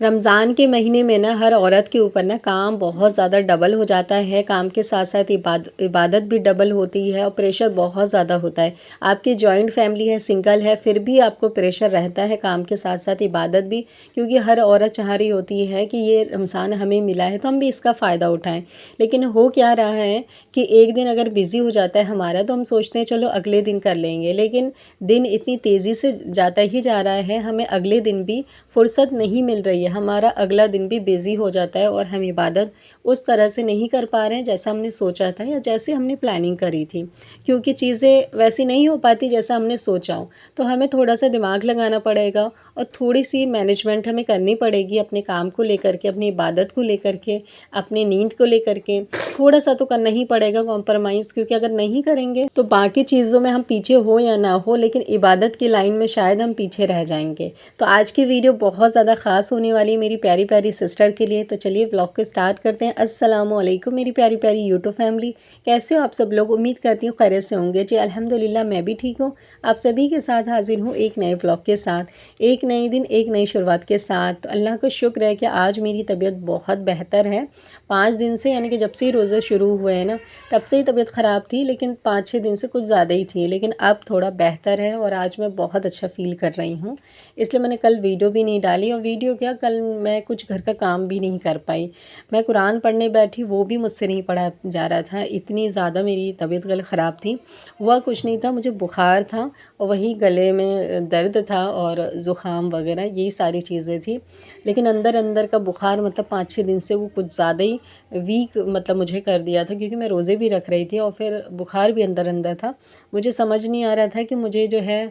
रमज़ान के महीने में ना हर औरत के ऊपर ना काम बहुत ज़्यादा डबल हो जाता है। काम के साथ साथ इबादत भी डबल होती है और प्रेशर बहुत ज़्यादा होता है। आपकी जॉइंट फैमिली है, सिंगल है, फिर भी आपको प्रेशर रहता है काम के साथ साथ इबादत भी, क्योंकि हर औरत चाह रही होती है कि ये रमज़ान हमें मिला है तो हम भी इसका फ़ायदा उठाएं। लेकिन हो क्या रहा है कि एक दिन अगर बिज़ी हो जाता है हमारा तो हम सोचते हैं चलो अगले दिन कर लेंगे, लेकिन दिन इतनी तेज़ी से जाता ही जा रहा है, हमें अगले दिन भी फुर्सत नहीं मिल रही है। हमारा अगला दिन भी बिज़ी हो जाता है और हम इबादत उस तरह से नहीं कर पा रहे हैं जैसा हमने सोचा था या जैसे हमने प्लानिंग करी थी, क्योंकि चीज़ें वैसी नहीं हो पाती जैसा हमने सोचा हो। तो हमें थोड़ा-सा दिमाग लगाना पड़ेगा और थोड़ी-सी मैनेजमेंट हमें करनी पड़ेगी अपने काम को लेकर के, अपनी इबादत को लेकर के, अपनी नींद को लेकर के। थोड़ा-सा तो करना ही पड़ेगा कॉम्प्रोमाइज़, क्योंकि अगर नहीं करेंगे तो बाकी चीज़ों में हम पीछे हो या ना हो, लेकिन इबादत की लाइन में शायद हम पीछे रह जाएँगे। तो आज की वीडियो बहुत ज़्यादा ख़ास होने वाली है मेरी प्यारी प्यारी सिस्टर के लिए। तो चलिए व्लॉग को स्टार्ट करते हैं। अस्सलामुअलैकुम मेरी प्यारी प्यारी यूट्यूब फैमिली, कैसे हो आप सब लोग? उम्मीद करती हूँ खैरियत से होंगे। जी अल्हम्दुलिल्लाह मैं भी ठीक हूँ। आप सभी के साथ हाजिर हूँ एक नए व्लॉग के साथ, एक नई दिन, एक नई शुरुआत के साथ। तो अल्लाह का शुक्र है कि आज मेरी तबीयत बहुत बेहतर है। 5 दिन से, यानी कि जब से ही रोज़े शुरू हुए हैं ना, तब से ही तबीयत ख़राब थी, लेकिन 5-6 दिन से कुछ ज़्यादा ही थी, लेकिन अब थोड़ा बेहतर है और आज मैं बहुत अच्छा फ़ील कर रही हूँ। इसलिए मैंने कल वीडियो भी नहीं डाली, और वीडियो क्या, कल मैं कुछ घर का काम भी नहीं कर पाई। मैं कुरान पढ़ने बैठी, वो भी मुझसे नहीं पढ़ा जा रहा था, इतनी ज़्यादा मेरी तबीयत कल ख़राब थी। हुआ कुछ नहीं था, मुझे बुखार था और वही गले में दर्द था और ज़ुकाम वगैरह यही सारी चीज़ें थी। लेकिन अंदर अंदर का बुखार मतलब 5-6 दिन से वो कुछ ज़्यादा ही वीक मतलब मुझे कर दिया था, क्योंकि मैं रोज़े भी रख रही थी और फिर बुखार भी अंदर अंदर था। मुझे समझ नहीं आ रहा था कि मुझे जो है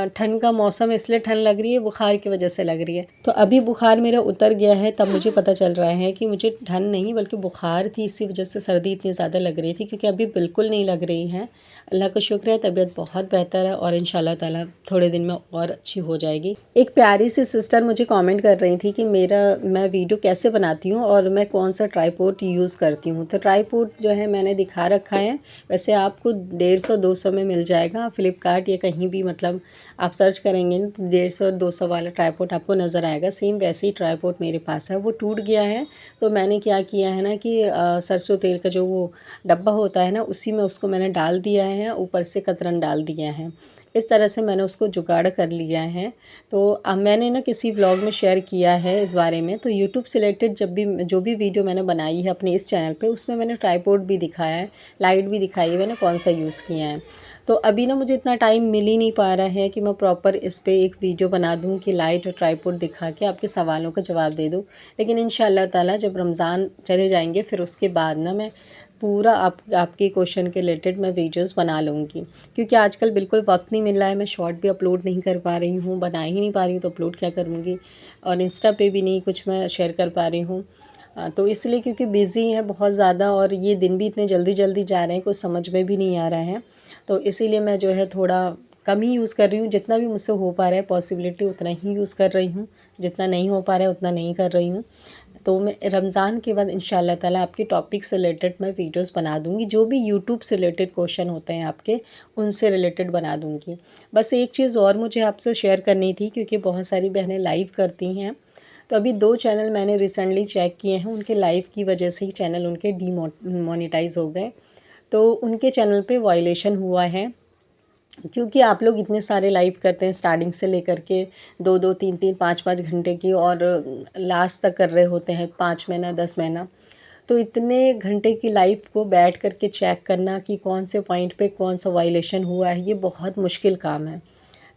ठंड का मौसम इसलिए ठंड लग रही है, बुखार की वजह से लग रही है। तो अभी बुखार मेरा उतर गया है, तब मुझे पता चल रहा है कि मुझे ठंड नहीं बल्कि बुखार थी, इसी वजह से सर्दी इतनी ज़्यादा लग रही थी, क्योंकि अभी बिल्कुल नहीं लग रही है। अल्लाह का शुक्र है, तबीयत बहुत बेहतर है और इंशाल्लाह ताला थोड़े दिन में और अच्छी हो जाएगी। एक प्यारी सी सिस्टर मुझे कमेंट कर रही थी कि मैं वीडियो कैसे बनाती हूँ और मैं कौन सा ट्राईपोड यूज़ करती हूँ। तो ट्राईपोड जो है मैंने दिखा रखा है, वैसे आपको 150-200 में मिल जाएगा फ्लिपकार्ट या कहीं भी, मतलब आप सर्च करेंगे ना तो 150-200 वाला ट्राईपोड आपको नज़र आएगा। सेम वैसे ही ट्राईपोड मेरे पास है, वो टूट गया है। तो मैंने क्या किया है ना कि सरसों तेल का जो वो डब्बा होता है ना, उसी में उसको मैंने डाल दिया है, ऊपर से कतरन डाल दिया है। इस तरह से मैंने उसको जुगाड़ कर लिया है। तो मैंने ना किसी व्लॉग में शेयर किया है इस बारे में। तो यूट्यूब से रिलेटेड जब भी जो भी वीडियो मैंने बनाई है अपने इस चैनल पे, उसमें मैंने ट्राईपोड भी दिखाया है, लाइट भी दिखाई है मैंने कौन सा यूज़ किया है। तो अभी ना मुझे इतना टाइम मिल ही नहीं पा रहा है कि मैं प्रॉपर इस पे एक वीडियो बना दूँ कि लाइट और ट्राईपोड दिखा के आपके सवालों का जवाब दे दूँ। लेकिन इंशाअल्लाह ताला जब रमज़ान चले जाएंगे फिर उसके बाद ना मैं पूरा आपके क्वेश्चन के रिलेटेड मैं वीडियोस बना लूँगी, क्योंकि आजकल बिल्कुल वक्त नहीं मिल रहा है। मैं शॉर्ट भी अपलोड नहीं कर पा रही हूँ, बना ही नहीं पा रही हूँ, तो अपलोड क्या करूँगी, और इंस्टा पे भी नहीं कुछ मैं शेयर कर पा रही हूँ। तो इसलिए, क्योंकि बिज़ी है बहुत ज़्यादा और ये दिन भी इतने जल्दी जल्दी जा रहे हैं, कुछ समझ में भी नहीं आ रहा है। तो इसीलिए मैं जो है थोड़ा कम ही यूज़ कर रही हूँ, जितना भी मुझसे हो पा रहा है पॉसिबिलिटी उतना ही यूज़ कर रही हूँ, जितना नहीं हो पा रहा है उतना नहीं कर रही हूँ। तो मैं रमज़ान के बाद इंशाल्लाह ताला आपके टॉपिक से रिलेटेड मैं वीडियोस बना दूँगी, जो भी यूट्यूब से रिलेटेड क्वेश्चन होते हैं आपके, उनसे रिलेटेड बना दूँगी। बस एक चीज़ और मुझे आपसे शेयर करनी थी, क्योंकि बहुत सारी बहनें लाइव करती हैं। तो अभी 2 चैनल मैंने रिसेंटली चेक किए हैं, उनके लाइव की वजह से ही चैनल उनके मोनेटाइज़ हो गए। तो उनके चैनल पे वायलेशन हुआ है, क्योंकि आप लोग इतने सारे लाइव करते हैं स्टार्टिंग से लेकर के 2-2, 3-3, 5-5 घंटे की, और लास्ट तक कर रहे होते हैं 5 महीना 10 महीना। तो इतने घंटे की लाइव को बैठ कर के चेक करना कि कौन से पॉइंट पे कौन सा वायलेशन हुआ है, ये बहुत मुश्किल काम है।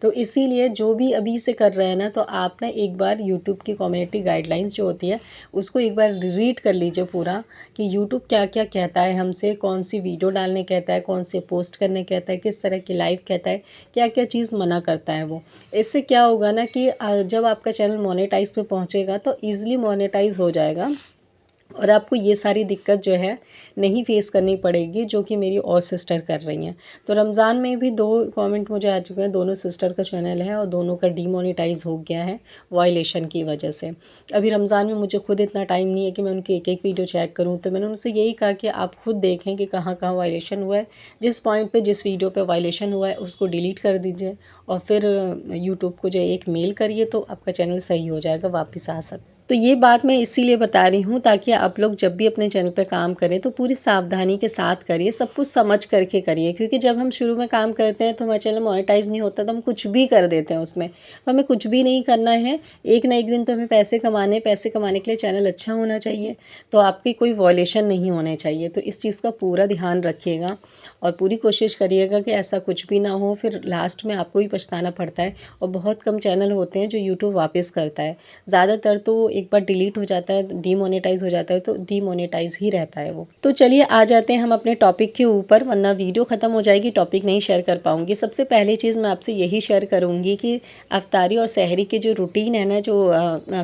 तो इसीलिए जो भी अभी से कर रहे हैं ना, तो आप ना एक बार यूट्यूब की कम्युनिटी गाइडलाइंस जो होती है उसको एक बार रीड कर लीजिए पूरा, कि यूट्यूब क्या क्या कहता है हमसे, कौन सी वीडियो डालने कहता है, कौन से पोस्ट करने कहता है, किस तरह की लाइव कहता है, क्या क्या चीज़ मना करता है वो। इससे क्या होगा ना कि जब आपका चैनल मोनेटाइज पे पहुँचेगा तो ईज़िली मोनेटाइज हो जाएगा। और आपको ये सारी दिक्कत जो है नहीं फेस करनी पड़ेगी जो कि मेरी और सिस्टर कर रही हैं। तो रमज़ान में भी 2 कमेंट मुझे आ चुके हैं, दोनों सिस्टर का चैनल है और दोनों का डीमोनेटाइज़ हो गया है वायलेशन की वजह से। अभी रमज़ान में मुझे खुद इतना टाइम नहीं है कि मैं उनकी एक-एक वीडियो चेक करूँ, तो मैंने उनसे यही कहा कि आप खुद देखें कि कहाँ-कहाँ वायलेशन हुआ है। जिस पॉइंट पे जिस वीडियो पे वायलेशन हुआ है उसको डिलीट कर दीजिए और फिर यूट्यूब को जो एक मेल करिए तो आपका चैनल सही हो जाएगा, वापस आ सकता। तो ये बात मैं इसीलिए बता रही हूँ ताकि आप लोग जब भी अपने चैनल पे काम करें तो पूरी सावधानी के साथ करिए, सब कुछ समझ करके करिए, क्योंकि जब हम शुरू में काम करते हैं तो हमारा चैनल मोनेटाइज़ नहीं होता तो हम कुछ भी कर देते हैं उसमें। तो हमें कुछ भी नहीं करना है, एक ना एक दिन तो हमें पैसे कमाने हैं, पैसे कमाने के लिए चैनल अच्छा होना चाहिए, तो आपकी कोई वॉयलेशन नहीं होने चाहिए। तो इस चीज़ का पूरा ध्यान रखिएगा और पूरी कोशिश करिएगा कि ऐसा कुछ भी ना हो, फिर लास्ट में आपको ही पछताना पड़ता है। और बहुत कम चैनल होते हैं जो यूट्यूब वापस करता है, ज़्यादातर तो एक बार डिलीट हो जाता है, डीमोनेटाइज़ हो जाता है तो डीमोनेटाइज़ ही रहता है वो। तो चलिए आ जाते हैं हम अपने टॉपिक के ऊपर, वरना वीडियो ख़त्म हो जाएगी, टॉपिक नहीं शेयर कर पाऊँगी। सबसे पहली चीज़ मैं आपसे यही शेयर करूँगी कि अफ्तारी और सहरी की जो रूटीन है ना, जो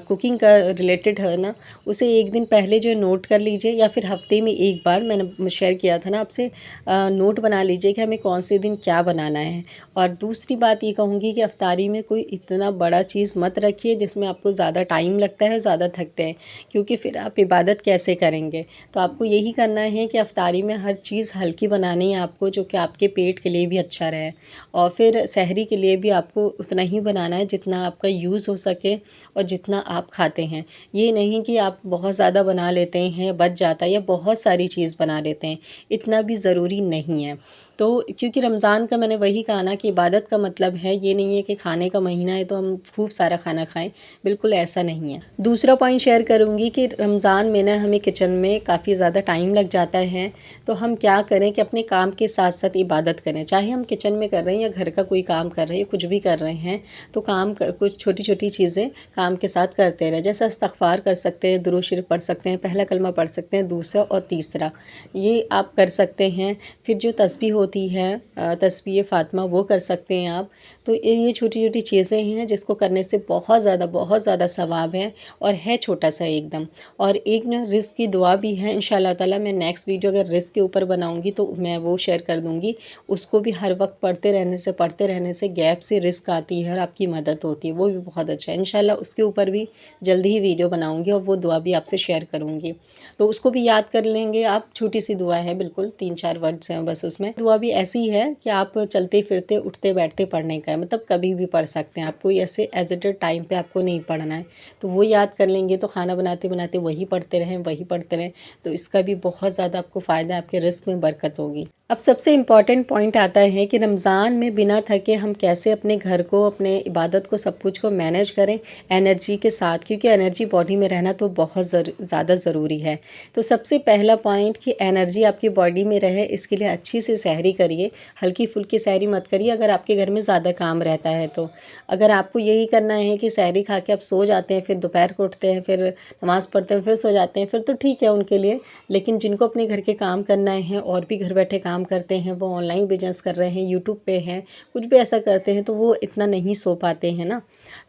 कुकिंग का रिलेटेड है ना, उसे एक दिन पहले जो नोट कर लीजिए या फिर हफ्ते में एक बार, मैंने शेयर किया था ना आपसे, नोट बना लीजिए कि हमें कौन से दिन क्या बनाना है। और दूसरी बात ये कहूँगी कि अफ्तारी में कोई इतना बड़ा चीज़ मत रखिए जिसमें आपको ज़्यादा टाइम लगता है, ज़्यादा थकते हैं, क्योंकि फिर आप इबादत कैसे करेंगे। तो आपको यही करना है कि अफ्तारी में हर चीज़ हल्की बनानी है आपको, जो कि आपके पेट के लिए भी अच्छा रहे। और फिर सहरी के लिए भी आपको उतना ही बनाना है जितना आपका यूज़ हो सके और जितना आप खाते हैं। ये नहीं कि आप बहुत ज़्यादा बना लेते हैं, बच जाता है, या बहुत सारी चीज़ बना लेते हैं, इतना भी ज़रूरी नहीं है। तो क्योंकि रमज़ान का मैंने वही कहा ना कि इबादत का मतलब है, ये नहीं है कि खाने का महीना है तो हम खूब सारा खाना खाएं, बिल्कुल ऐसा नहीं है। दूसरा पॉइंट शेयर करूंगी कि रमज़ान में ना हमें किचन में काफ़ी ज़्यादा टाइम लग जाता है, तो हम क्या करें कि अपने काम के साथ साथ इबादत करें। चाहे हम किचन में कर रहे हैं या घर का कोई काम कर रहे हैं, कुछ भी कर रहे हैं, तो काम कर कुछ छोटी छोटी चीज़ें काम के साथ करते रहें। जैसे इस्तग़फ़ार कर सकते हैं, दुरूद शरीफ पढ़ सकते हैं, पहला कलमा पढ़ सकते हैं, दूसरा और तीसरा ये आप कर सकते हैं। फिर जो तस्बीह होती है, तस्बीह फ़ातिमा, वो कर सकते हैं आप। तो ये छोटी-छोटी चीज़ें हैं जिसको करने से बहुत ज़्यादा सवाब है और है छोटा सा एकदम। और एक ना रिज़्क़ की दुआ भी है, इंशाअल्लाह ताला मैं नेक्स्ट वीडियो अगर रिज़्क़ के ऊपर बनाऊँगी तो मैं वो शेयर कर दूँगी। उसको भी हर वक्त पढ़ते रहने से गैप से रिज़्क़ आती है और आपकी मदद होती है, वो भी बहुत अच्छा है। इंशाअल्लाह उसके ऊपर भी जल्दी ही वीडियो बनाऊँगी और वो दुआ भी आपसे शेयर करूँगी। तो उसको भी याद कर लेंगे आप, छोटी सी दुआ है बिल्कुल, 3-4 वर्ड्स हैं बस उसमें। दुआ भी ऐसी है कि आप चलते फिरते उठते बैठते पढ़ने का है, मतलब कभी भी पढ़ सकते हैं आप, कोई ऐसे एज़ टाइम पे आपको नहीं पढ़ना है। तो वो याद कर लेंगे तो खाना बनाते बनाते वही पढ़ते रहें, तो इसका भी बहुत ज़्यादा आपको फ़ायदा है, आपके रिज़्क़ में बरकत होगी। अब सबसे इम्पॉर्टेंट पॉइंट आता है कि रमज़ान में बिना थके हम कैसे अपने घर को, अपने इबादत को, सब कुछ को मैनेज करें एनर्जी के साथ, क्योंकि एनर्जी बॉडी में रहना तो बहुत ज़्यादा ज़रूरी है। तो सबसे पहला पॉइंट कि एनर्जी आपकी बॉडी में रहे, इसके लिए अच्छी सी सहरी करिए, हल्की फुल्की सहरी मत करिए अगर आपके घर में ज़्यादा काम रहता है तो। अगर आपको यही करना है कि सहरी खा के आप सो जाते हैं, फिर दोपहर को उठते हैं, फिर नमाज़ पढ़ते हैं, फिर सो जाते हैं, फिर तो ठीक है उनके लिए। लेकिन जिनको अपने घर के काम करना है और भी घर बैठे काम करते हैं, वो ऑनलाइन बिजनेस कर रहे हैं, यूट्यूब पे हैं, कुछ भी ऐसा करते हैं, तो वो इतना नहीं सो पाते हैं ना।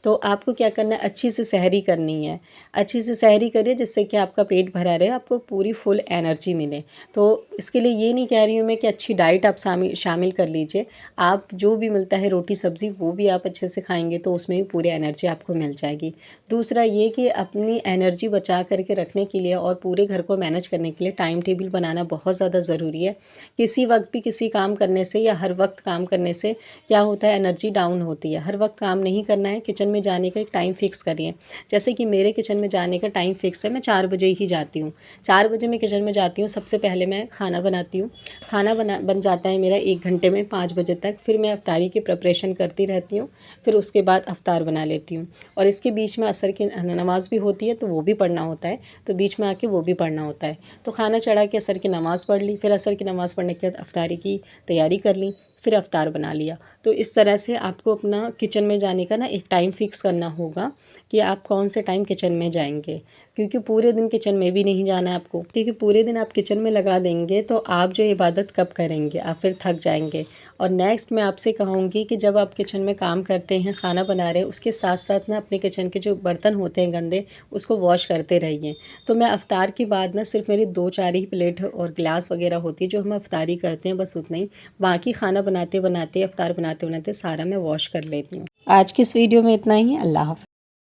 तो आपको क्या करना है, अच्छी सी सहरी करनी है। अच्छी सी सहरी करिए जिससे कि आपका पेट भरा रहे, आपको पूरी फुल एनर्जी मिले। तो इसके लिए ये नहीं कह रही हूँ मैं कि अच्छी डाइट आप शामिल कर लीजिए। आप जो भी मिलता है रोटी सब्ज़ी वो भी आप अच्छे से खाएँगे तो उसमें भी पूरी एनर्जी आपको मिल जाएगी। दूसरा ये कि अपनी एनर्जी बचा करके रखने के लिए और पूरे घर को मैनेज करने के लिए टाइम टेबल बनाना बहुत ज़्यादा ज़रूरी है। किसी वक्त भी किसी काम करने से या हर वक्त काम करने से क्या होता है, एनर्जी डाउन होती है। हर वक्त काम नहीं करना है, किचन में जाने का एक टाइम फ़िक्स करिए। जैसे कि मेरे किचन में जाने का टाइम फ़िक्स है, मैं 4 बजे ही जाती हूँ। 4 बजे मैं किचन में जाती हूँ, सबसे पहले मैं खाना बनाती हूँ। खाना बन जाता है मेरा 1 घंटे में, 5 बजे तक। फिर मैं इफ्तारी की प्रिपरेशन करती रहती हूँ, फिर उसके बाद इफ्तार बना लेती हूँ। और इसके बीच में असर की नमाज़ भी होती है तो वो भी पढ़ना होता है, तो बीच में आके वो भी पढ़ना होता है। तो खाना चढ़ा के असर की नमाज़ पढ़ ली, फिर असर की नमाज़ पढ़ने के बाद इफ्तारी की तैयारी कर ली, फिर इफ्तार बना लिया। तो तो इस तरह से आपको अपना किचन में जाने का ना एक टाइम फ़िक्स करना होगा कि आप कौन से टाइम किचन में जाएंगे, क्योंकि पूरे दिन किचन में भी नहीं जाना है आपको, क्योंकि पूरे दिन आप किचन में लगा देंगे तो आप जो इबादत कब करेंगे, आप फिर थक जाएंगे। और नेक्स्ट मैं आपसे कहूँगी कि जब आप किचन में काम करते हैं, खाना बना रहे हैं, उसके साथ साथ ना अपने किचन के जो बर्तन होते हैं गंदे, उसको वॉश करते रहिए। तो मैं अफ्तार के बाद ना सिर्फ मेरी 2-4 ही प्लेट और गिलास वगैरह होती है जो हम अफ्तारी करते हैं, बस उतना ही। बाकी खाना बनाते बनाते, अफ्तार बनाते बनाते सारा मैं वॉश कर लेती हूँ। आज की इस वीडियो में इतना ही। अल्लाह हाफ़िज़।